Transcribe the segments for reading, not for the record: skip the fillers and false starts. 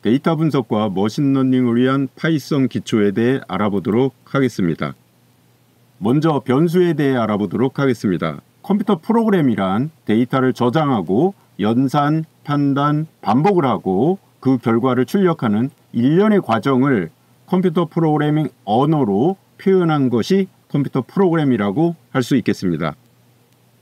데이터 분석과 머신러닝을 위한 파이썬 기초에 대해 알아보도록 하겠습니다. 먼저 변수에 대해 알아보도록 하겠습니다. 컴퓨터 프로그램이란 데이터를 저장하고 연산, 판단, 반복을 하고 그 결과를 출력하는 일련의 과정을 컴퓨터 프로그래밍 언어로 표현한 것이 컴퓨터 프로그램이라고 할 수 있겠습니다.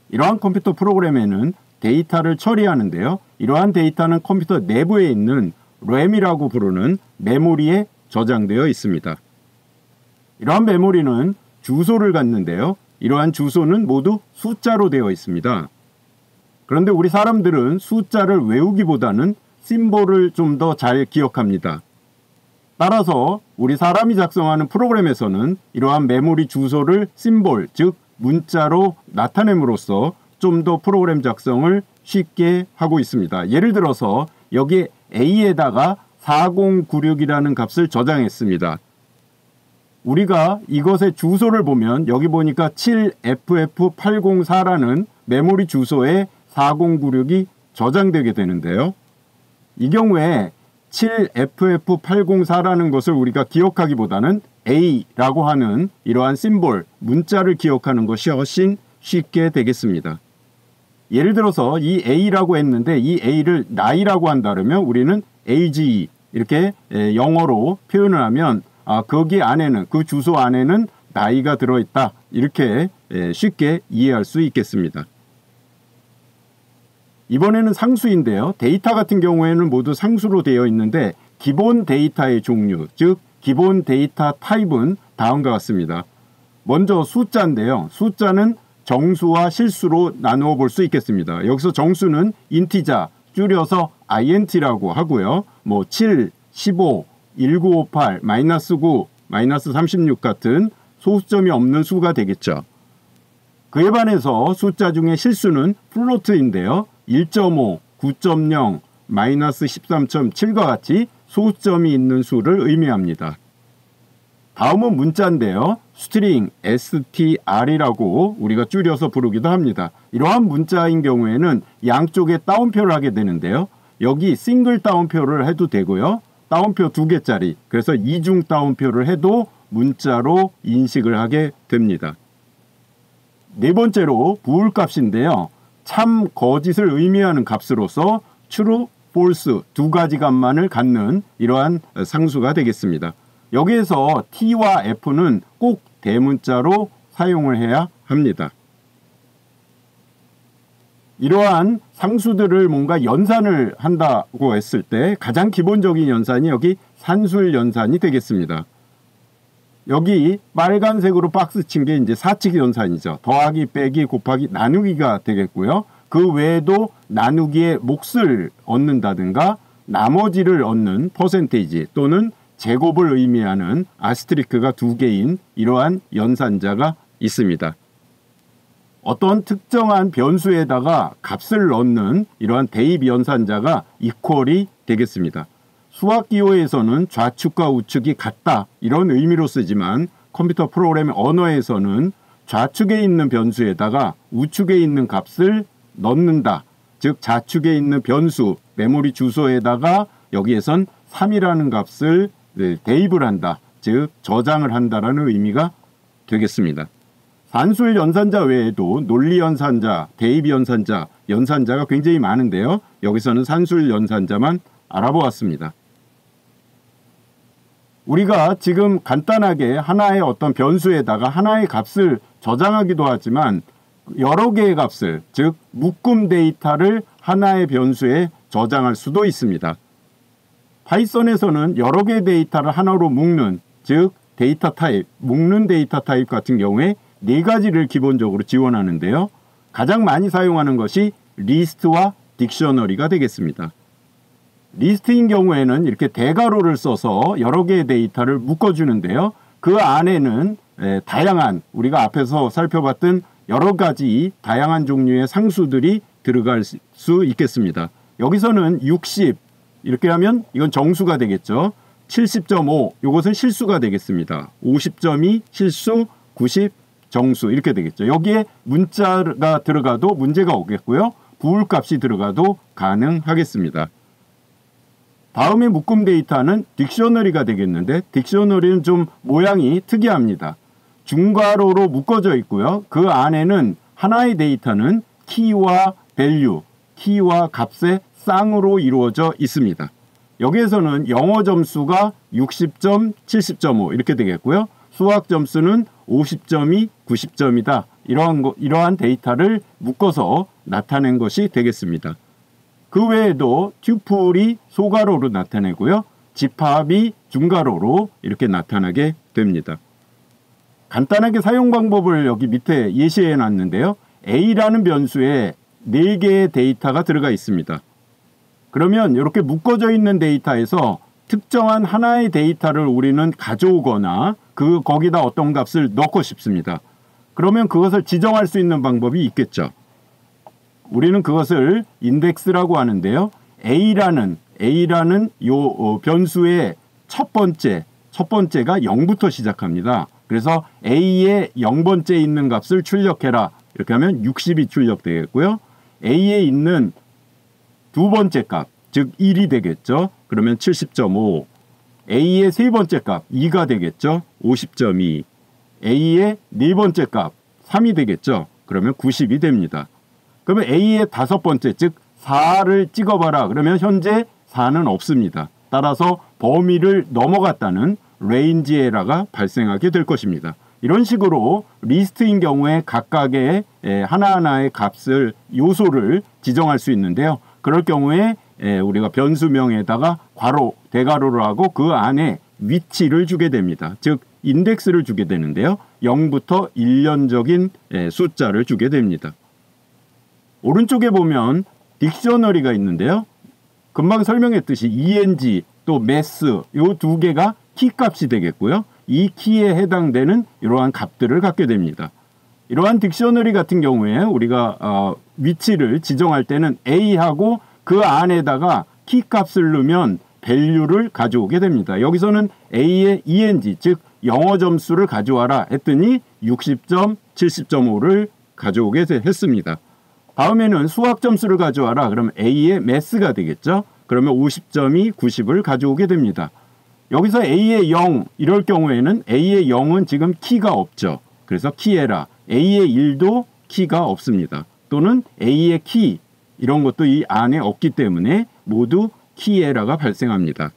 이러한 컴퓨터 프로그램에는 데이터를 처리하는데요. 이러한 데이터는 컴퓨터 내부에 있는 램이라고 부르는 메모리에 저장되어 있습니다. 이러한 메모리는 주소를 갖는데요. 이러한 주소는 모두 숫자로 되어 있습니다. 그런데 우리 사람들은 숫자를 외우기보다는 심볼을 좀 더 잘 기억합니다. 따라서 우리 사람이 작성하는 프로그램에서는 이러한 메모리 주소를 심볼, 즉 문자로 나타냄으로써 좀 더 프로그램 작성을 쉽게 하고 있습니다. 예를 들어서 여기 A에다가 4096이라는 값을 저장했습니다. 우리가 이것의 주소를 보면 여기 보니까 7FF804라는 메모리 주소에 4096이 저장되게 되는데요. 이 경우에 7FF804라는 것을 우리가 기억하기보다는 A라고 하는 이러한 심볼, 문자를 기억하는 것이 훨씬 쉽게 되겠습니다. 예를 들어서 이 A라고 했는데 이 A를 나이라고 한다면 우리는 AGE 이렇게 영어로 표현을 하면 거기 안에는, 그 주소 안에는 나이가 들어있다, 이렇게 쉽게 이해할 수 있겠습니다. 이번에는 상수인데요. 데이터 같은 경우에는 모두 상수로 되어 있는데 기본 데이터의 종류, 즉 기본 데이터 타입은 다음과 같습니다. 먼저 숫자인데요. 숫자는 정수와 실수로 나누어 볼 수 있겠습니다. 여기서 정수는 인티자, 줄여서 int라고 하고요. 7, 15, 1958, -9, -36 같은 소수점이 없는 수가 되겠죠. 그에 반해서 숫자 중에 실수는 플로트인데요. 1.5, 9.0, -13.7과 같이 소수점이 있는 수를 의미합니다. 다음은 문자인데요. 스트링, str이라고 우리가 줄여서 부르기도 합니다. 이러한 문자인 경우에는 양쪽에 따옴표를 하게 되는데요. 여기 싱글 따옴표를 해도 되고요. 따옴표 2개짜리, 그래서 이중 따옴표를 해도 문자로 인식을 하게 됩니다. 네 번째로 부울값인데요. 참, 거짓을 의미하는 값으로서 true, false 두 가지 값만을 갖는 이러한 상수가 되겠습니다. 여기에서 T와 F는 꼭 대문자로 사용을 해야 합니다. 이러한 상수들을 뭔가 연산을 한다고 했을 때 가장 기본적인 연산이 여기 산술 연산이 되겠습니다. 여기 빨간색으로 박스 친 게 이제 사칙 연산이죠. 더하기, 빼기, 곱하기, 나누기가 되겠고요. 그 외에도 나누기의 몫을 얻는다든가 나머지를 얻는 퍼센테이지 또는 제곱을 의미하는 아스테리크가 2개인 이러한 연산자가 있습니다. 어떤 특정한 변수에다가 값을 넣는 이러한 대입 연산자가 이퀄이 되겠습니다. 수학 기호에서는 좌측과 우측이 같다, 이런 의미로 쓰지만 컴퓨터 프로그램 언어에서는 좌측에 있는 변수에다가 우측에 있는 값을 넣는다, 즉 좌측에 있는 변수 메모리 주소에다가 여기에선 3이라는 값을 대입을 한다, 즉 저장을 한다라는 의미가 되겠습니다. 산술 연산자 외에도 논리 연산자, 대입 연산자, 연산자가 굉장히 많은데요. 여기서는 산술 연산자만 알아보았습니다. 우리가 지금 간단하게 하나의 어떤 변수에다가 하나의 값을 저장하기도 하지만 여러 개의 값을, 즉 묶음 데이터를 하나의 변수에 저장할 수도 있습니다. 파이썬에서는 여러 개의 데이터를 하나로 묶는, 즉 데이터 타입, 묶는 데이터 타입 같은 경우에 4가지를 기본적으로 지원하는데요. 가장 많이 사용하는 것이 리스트와 딕셔너리가 되겠습니다. 리스트인 경우에는 이렇게 대괄호를 써서 여러 개의 데이터를 묶어주는데요. 그 안에는 다양한, 우리가 앞에서 살펴봤던 여러 가지 다양한 종류의 상수들이 들어갈 수 있겠습니다. 여기서는 60, 이렇게 하면 이건 정수가 되겠죠. 70.5, 이것은 실수가 되겠습니다. 50.2 실수, 90 정수, 이렇게 되겠죠. 여기에 문자가 들어가도 문제가 오겠고요. 부울값이 들어가도 가능하겠습니다. 다음에 묶음 데이터는 딕셔너리가 되겠는데 딕셔너리는 좀 모양이 특이합니다. 중괄호로 묶어져 있고요. 그 안에는 하나의 데이터는 키와 밸류, 키와 값의 쌍으로 이루어져 있습니다. 여기에서는 영어 점수가 60점, 70.5 이렇게 되겠고요. 수학 점수는 50점이 90점이다. 이러한 데이터를 묶어서 나타낸 것이 되겠습니다. 그 외에도 튜플이 소괄호로 나타내고요. 집합이 중괄호로 이렇게 나타나게 됩니다. 간단하게 사용 방법을 여기 밑에 예시해 놨는데요. A라는 변수에 4개의 데이터가 들어가 있습니다. 그러면 이렇게 묶어져 있는 데이터에서 특정한 하나의 데이터를 우리는 가져오거나 거기다 어떤 값을 넣고 싶습니다. 그러면 그것을 지정할 수 있는 방법이 있겠죠. 우리는 그것을 인덱스라고 하는데요. A라는 요 변수의 첫 번째가 0부터 시작합니다. 그래서 A의 0번째에 있는 값을 출력해라. 이렇게 하면 60이 출력되겠고요. A에 있는 두 번째 값, 즉 1이 되겠죠. 그러면 70.5. A의 세 번째 값 2가 되겠죠. 50.2. A의 네 번째 값 3이 되겠죠. 그러면 90이 됩니다. 그러면 A의 다섯 번째, 즉 4를 찍어봐라. 그러면 현재 4는 없습니다. 따라서 범위를 넘어갔다는 레인지 에러가 발생하게 될 것입니다. 이런 식으로 리스트인 경우에 각각의 하나하나의 값을, 요소를 지정할 수 있는데요. 그럴 경우에 우리가 변수명에다가 괄호, 대괄호를 하고 그 안에 위치를 주게 됩니다. 즉 인덱스를 주게 되는데요. 0부터 일련적인 숫자를 주게 됩니다. 오른쪽에 보면 딕셔너리가 있는데요. 금방 설명했듯이 ENG 또 mass 이 두 개가 키값이 되겠고요. 이 키에 해당되는 이러한 값들을 갖게 됩니다. 이러한 딕셔너리 같은 경우에 우리가 위치를 지정할 때는 A하고 그 안에다가 키값을 넣으면 밸류를 가져오게 됩니다. 여기서는 A의 ENG 즉 영어 점수를 가져와라 했더니 60점, 70.5를 가져오게 했습니다. 다음에는 수학 점수를 가져와라. 그러면 A의 math가 되겠죠. 그러면 50점이 90을 가져오게 됩니다. 여기서 A의 0 이럴 경우에는 A의 0은 지금 키가 없죠. 그래서 키에라. A의 1도 키가 없습니다. 또는 A의 키 이런 것도 이 안에 없기 때문에 모두 키에라가 발생합니다.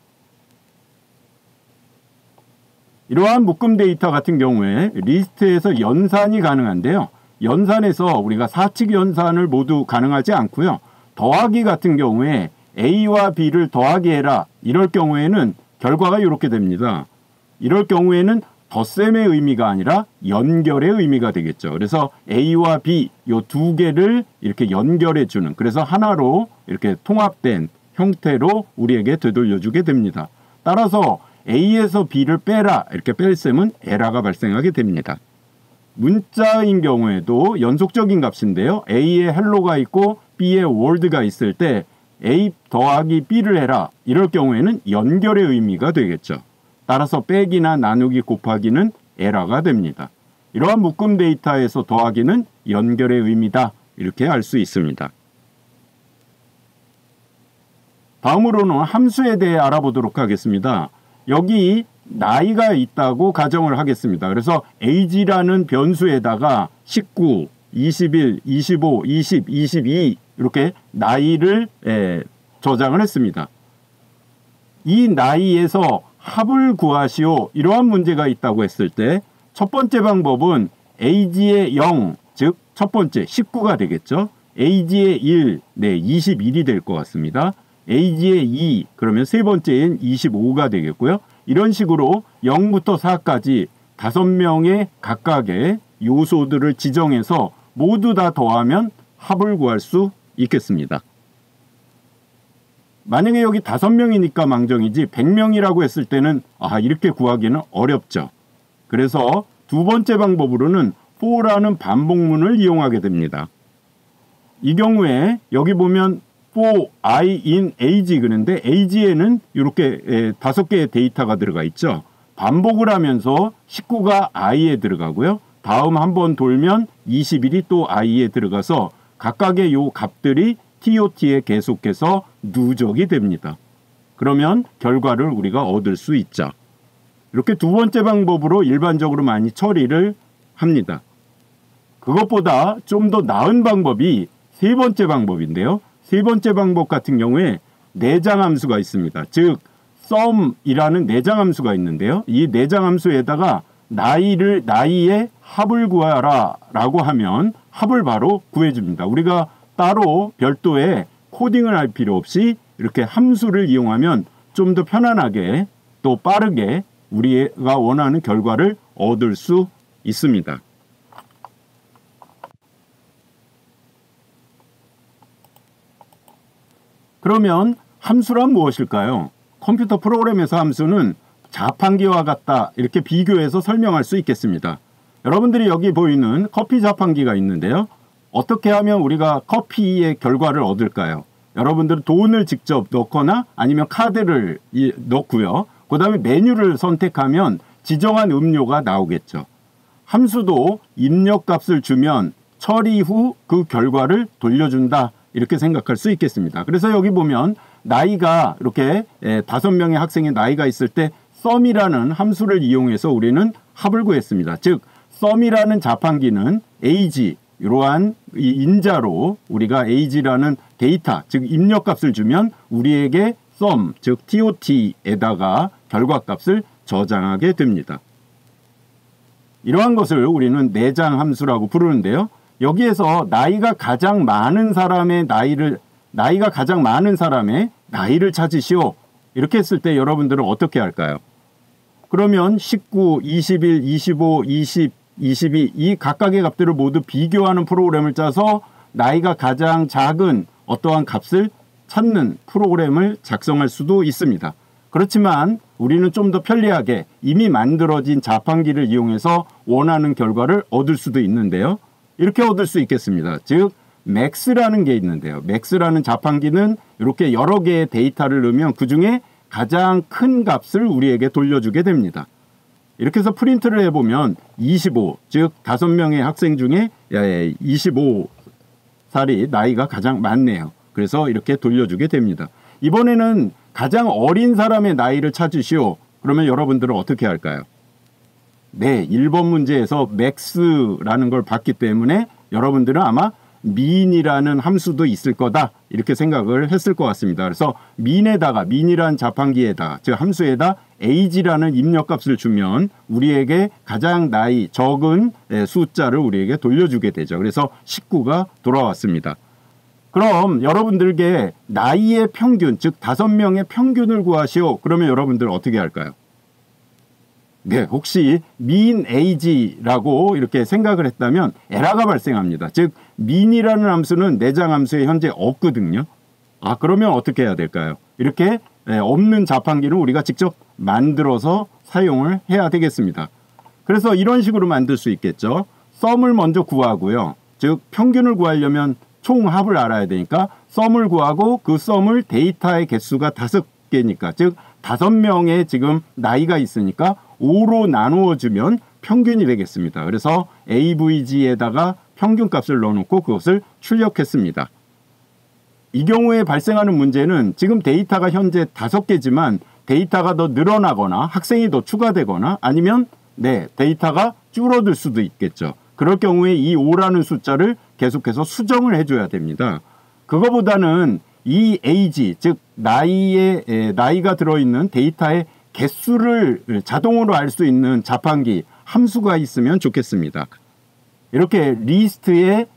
이러한 묶음 데이터 같은 경우에 리스트에서 연산이 가능한데요. 연산에서 우리가 사칙 연산을 모두 가능하지 않고요. 더하기 같은 경우에 A와 B를 더하기 해라. 이럴 경우에는 결과가 이렇게 됩니다. 이럴 경우에는 덧셈의 의미가 아니라 연결의 의미가 되겠죠. 그래서 A와 B 요 두 개를 이렇게 연결해 주는, 그래서 하나로 이렇게 통합된 형태로 우리에게 되돌려주게 됩니다. 따라서 A에서 B를 빼라 이렇게 뺄셈은 에러가 발생하게 됩니다. 문자인 경우에도 연속적인 값인데요. A에 헬로가 있고 B에 월드가 있을 때 A 더하기 B를 해라 이럴 경우에는 연결의 의미가 되겠죠. 따라서 빼기나 나누기 곱하기는 에러가 됩니다. 이러한 묶음 데이터에서 더하기는 연결의 의미다 이렇게 알 수 있습니다. 다음으로는 함수에 대해 알아보도록 하겠습니다. 여기 나이가 있다고 가정을 하겠습니다. 그래서 age라는 변수에다가 19, 21, 25, 20, 22 이렇게 나이를 저장을 했습니다. 이 나이에서 합을 구하시오 이러한 문제가 있다고 했을 때 첫 번째 방법은 age의 0, 즉 첫 번째 19가 되겠죠. age의 1, 21이 될 것 같습니다. age의 2, 그러면 세 번째엔 25가 되겠고요. 이런 식으로 0부터 4까지 5명의 각각의 요소들을 지정해서 모두 다 더하면 합을 구할 수 있겠습니다. 만약에 여기 5명이니까 망정이지 100명이라고 했을 때는 이렇게 구하기는 어렵죠. 그래서 두 번째 방법으로는 for라는 반복문을 이용하게 됩니다. 이 경우에 여기 보면 for I in age 그런데 age에는 이렇게 5개의 데이터가 들어가 있죠. 반복을 하면서 19가 i에 들어가고요. 다음 한번 돌면 21이 또 i에 들어가서 각각의 요 값들이 TOT에 계속해서 누적이 됩니다. 그러면 결과를 우리가 얻을 수 있죠. 이렇게 두 번째 방법으로 일반적으로 많이 처리를 합니다. 그것보다 좀 더 나은 방법이 세 번째 방법인데요. 세 번째 방법 같은 경우에 내장함수가 있습니다. 즉 sum이라는 내장함수가 있는데요. 이 내장함수에다가 나이의 합을 구하라 라고 하면 합을 바로 구해줍니다. 우리가 따로 별도의 코딩을 할 필요 없이 이렇게 함수를 이용하면 좀 더 편안하게 또 빠르게 우리가 원하는 결과를 얻을 수 있습니다. 그러면 함수란 무엇일까요? 컴퓨터 프로그램에서 함수는 자판기와 같다 이렇게 비교해서 설명할 수 있겠습니다. 여러분들이 여기 보이는 커피 자판기가 있는데요. 어떻게 하면 우리가 커피의 결과를 얻을까요? 여러분들은 돈을 직접 넣거나 아니면 카드를 넣고요. 그 다음에 메뉴를 선택하면 지정한 음료가 나오겠죠. 함수도 입력값을 주면 처리 후 그 결과를 돌려준다 이렇게 생각할 수 있겠습니다. 그래서 여기 보면 나이가 이렇게 5명의 학생의 나이가 있을 때 sum이라는 함수를 이용해서 우리는 합을 구했습니다. 즉 sum이라는 자판기는 age 이러한 이 인자로 우리가 age라는 데이터 즉 입력값을 주면 우리에게 sum 즉 TOT에다가 결과값을 저장하게 됩니다. 이러한 것을 우리는 내장 함수라고 부르는데요. 여기에서 나이가 가장 많은 사람의 나이를 찾으시오. 이렇게 했을 때 여러분들은 어떻게 할까요? 그러면 19, 21, 25, 20, 22 이 각각의 값들을 모두 비교하는 프로그램을 짜서 나이가 가장 작은 어떠한 값을 찾는 프로그램을 작성할 수도 있습니다. 그렇지만 우리는 좀 더 편리하게 이미 만들어진 자판기를 이용해서 원하는 결과를 얻을 수도 있는데요. 이렇게 얻을 수 있겠습니다. 즉 max라는 게 있는데요. max라는 자판기는 이렇게 여러 개의 데이터를 넣으면 그중에 가장 큰 값을 우리에게 돌려주게 됩니다. 이렇게 해서 프린트를 해보면 25, 즉 5명의 학생 중에 25살이 나이가 가장 많네요. 그래서 이렇게 돌려주게 됩니다. 이번에는 가장 어린 사람의 나이를 찾으시오. 그러면 여러분들은 어떻게 할까요? 네, 1번 문제에서 max라는 걸 봤기 때문에 여러분들은 아마 mean이라는 함수도 있을 거다 이렇게 생각을 했을 것 같습니다. 그래서 mean이라는 자판기에다 즉 함수에다 age라는 입력값을 주면 우리에게 가장 나이 적은 숫자를 우리에게 돌려주게 되죠. 그래서 19가 돌아왔습니다. 그럼 여러분들께 나이의 평균 즉 5명의 평균을 구하시오. 그러면 여러분들 어떻게 할까요? 네, 혹시 mean age라고 이렇게 생각을 했다면 에러가 발생합니다. 즉 mean이라는 함수는 내장 함수에 현재 없거든요. 그러면 어떻게 해야 될까요? 이렇게 없는 자판기를 우리가 직접 만들어서 사용을 해야 되겠습니다. 그래서 이런 식으로 만들 수 있겠죠. sum을 먼저 구하고요. 즉 평균을 구하려면 총 합을 알아야 되니까 sum을 구하고 그 sum을 데이터의 개수가 5개니까 즉 5명의 지금 나이가 있으니까 5로 나누어 주면 평균이 되겠습니다. 그래서 avg에다가 평균값을 넣어놓고 그것을 출력했습니다. 이 경우에 발생하는 문제는 지금 데이터가 현재 5개지만 데이터가 더 늘어나거나 학생이 더 추가되거나 아니면 데이터가 줄어들 수도 있겠죠. 그럴 경우에 이 5라는 숫자를 계속해서 수정을 해줘야 됩니다. 그거보다는 이 age, 즉 나이가 들어있는 데이터의 개수를 자동으로 알 수 있는 자판기 함수가 있으면 좋겠습니다. 이렇게 리스트의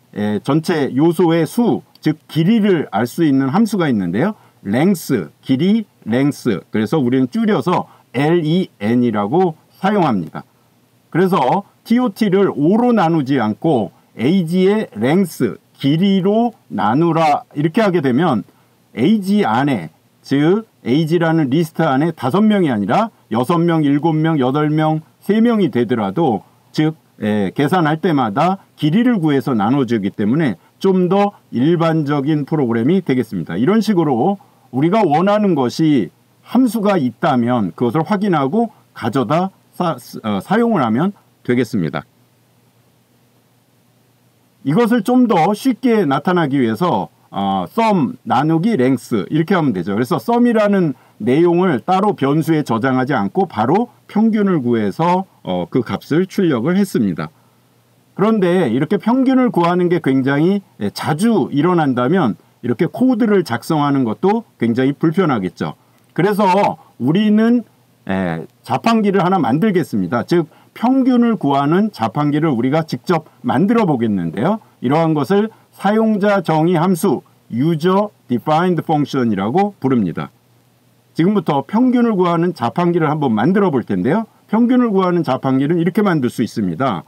전체 요소의 수, 즉 길이를 알 수 있는 함수가 있는데요. length, 길이, length. 그래서 우리는 줄여서 len이라고 사용합니다. 그래서 TOT를 5로 나누지 않고 age의 length, 길이로 나누라 이렇게 하게 되면 age 안에 즉 age라는 리스트 안에 5명이 아니라 6명, 7명, 8명, 3명이 되더라도 즉 계산할 때마다 길이를 구해서 나눠주기 때문에 좀 더 일반적인 프로그램이 되겠습니다. 이런 식으로 우리가 원하는 것이 함수가 있다면 그것을 확인하고 가져다 사용을 하면 되겠습니다. 이것을 좀 더 쉽게 나타나기 위해서 sum 나누기 length 이렇게 하면 되죠. 그래서 sum이라는 내용을 따로 변수에 저장하지 않고 바로 평균을 구해서 그 값을 출력을 했습니다. 그런데 이렇게 평균을 구하는 게 굉장히 자주 일어난다면 이렇게 코드를 작성하는 것도 굉장히 불편하겠죠. 그래서 우리는 자판기를 하나 만들겠습니다. 즉 평균을 구하는 자판기를 우리가 직접 만들어 보겠는데요. 이러한 것을 사용자 정의 함수 User Defined Function이라고 부릅니다. 지금부터 평균을 구하는 자판기를 한번 만들어 볼 텐데요. 평균을 구하는 자판기는 이렇게 만들 수 있습니다.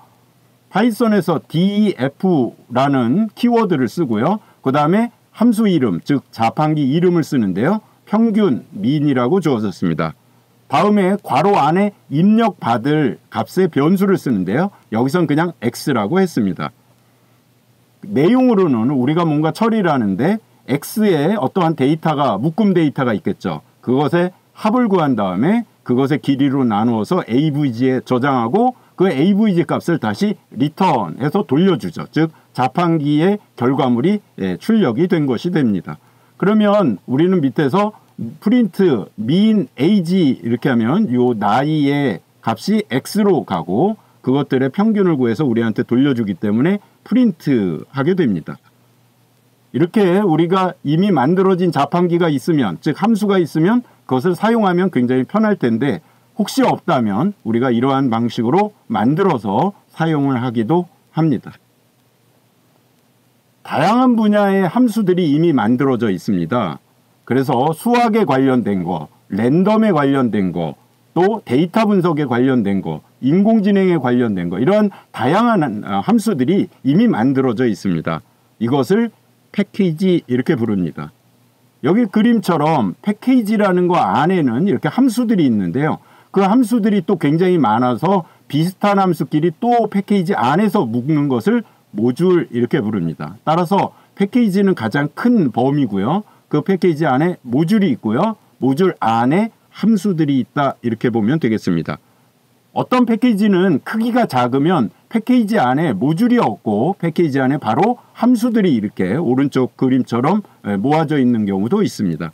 파이썬에서 def라는 키워드를 쓰고요. 그 다음에 함수 이름, 즉 자판기 이름을 쓰는데요. 평균, mean이라고 주어졌습니다. 다음에 괄호 안에 입력받을 값의 변수를 쓰는데요. 여기선 그냥 x라고 했습니다. 내용으로는 우리가 뭔가 처리를 하는데 x에 어떠한 데이터가 묶음 데이터가 있겠죠. 그것의 합을 구한 다음에 그것의 길이로 나누어서 avg에 저장하고 그 avg 값을 다시 return해서 돌려주죠. 즉 자판기의 결과물이 출력이 된 것이 됩니다. 그러면 우리는 밑에서 프린트 mean age 이렇게 하면 요 나이의 값이 x로 가고 그것들의 평균을 구해서 우리한테 돌려주기 때문에 프린트 하게 됩니다. 이렇게 우리가 이미 만들어진 자판기가 있으면, 즉 함수가 있으면 그것을 사용하면 굉장히 편할 텐데 혹시 없다면 우리가 이러한 방식으로 만들어서 사용을 하기도 합니다. 다양한 분야의 함수들이 이미 만들어져 있습니다. 그래서 수학에 관련된 거, 랜덤에 관련된 거, 또 데이터 분석에 관련된 거, 인공지능에 관련된 거, 이런 다양한 함수들이 이미 만들어져 있습니다. 이것을 패키지 이렇게 부릅니다. 여기 그림처럼 패키지라는 거 안에는 이렇게 함수들이 있는데요. 그 함수들이 또 굉장히 많아서 비슷한 함수끼리 또 패키지 안에서 묶는 것을 모듈 이렇게 부릅니다. 따라서 패키지는 가장 큰 범위고요. 그 패키지 안에 모듈이 있고요. 모듈 안에 함수들이 있다 이렇게 보면 되겠습니다. 어떤 패키지는 크기가 작으면 패키지 안에 모듈이 없고 패키지 안에 바로 함수들이 이렇게 오른쪽 그림처럼 모아져 있는 경우도 있습니다.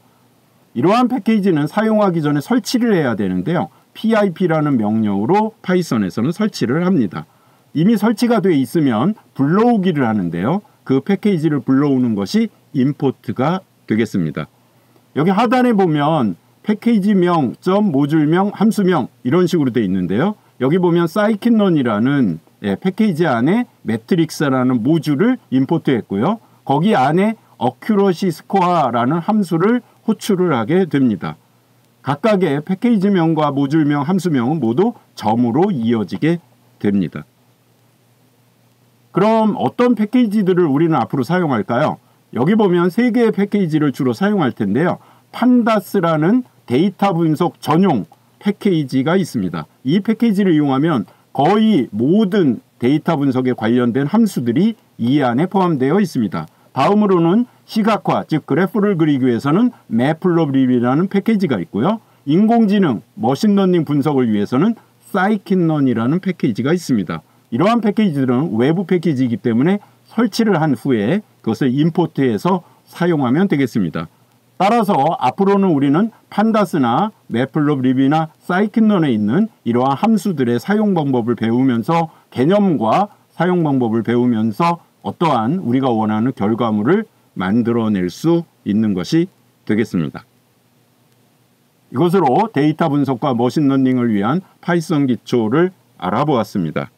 이러한 패키지는 사용하기 전에 설치를 해야 되는데요. pip라는 명령으로 파이썬에서는 설치를 합니다. 이미 설치가 되어 있으면 불러오기를 하는데요. 그 패키지를 불러오는 것이 임포트가 되겠습니다. 여기 하단에 보면 패키지명, 모듈명, 함수명 이런 식으로 되어 있는데요. 여기 보면 scikit-learn이라는 패키지 안에 매트릭스라는 모듈을 임포트했고요. 거기 안에 accuracy score라는 함수를 호출을 하게 됩니다. 각각의 패키지명과 모듈명, 함수명은 모두 점으로 이어지게 됩니다. 그럼 어떤 패키지들을 우리는 앞으로 사용할까요? 여기 보면 3개의 패키지를 주로 사용할 텐데요. 판다스라는 데이터 분석 전용 패키지가 있습니다. 이 패키지를 이용하면 거의 모든 데이터 분석에 관련된 함수들이 이 안에 포함되어 있습니다. 다음으로는 시각화, 즉 그래프를 그리기 위해서는 매플로블이라는 패키지가 있고요. 인공지능, 머신러닝 분석을 위해서는 scikit-learn이라는 패키지가 있습니다. 이러한 패키지들은 외부 패키지이기 때문에 설치를 한 후에 그것을 임포트해서 사용하면 되겠습니다. 따라서 앞으로는 우리는 판다스나 매플로블이나 scikit-learn에 있는 이러한 함수들의 사용 방법을 배우면서 개념과 사용 방법을 배우면서 어떠한 우리가 원하는 결과물을 만들어낼 수 있는 것이 되겠습니다. 이것으로 데이터 분석과 머신러닝을 위한 파이썬 기초를 알아보았습니다.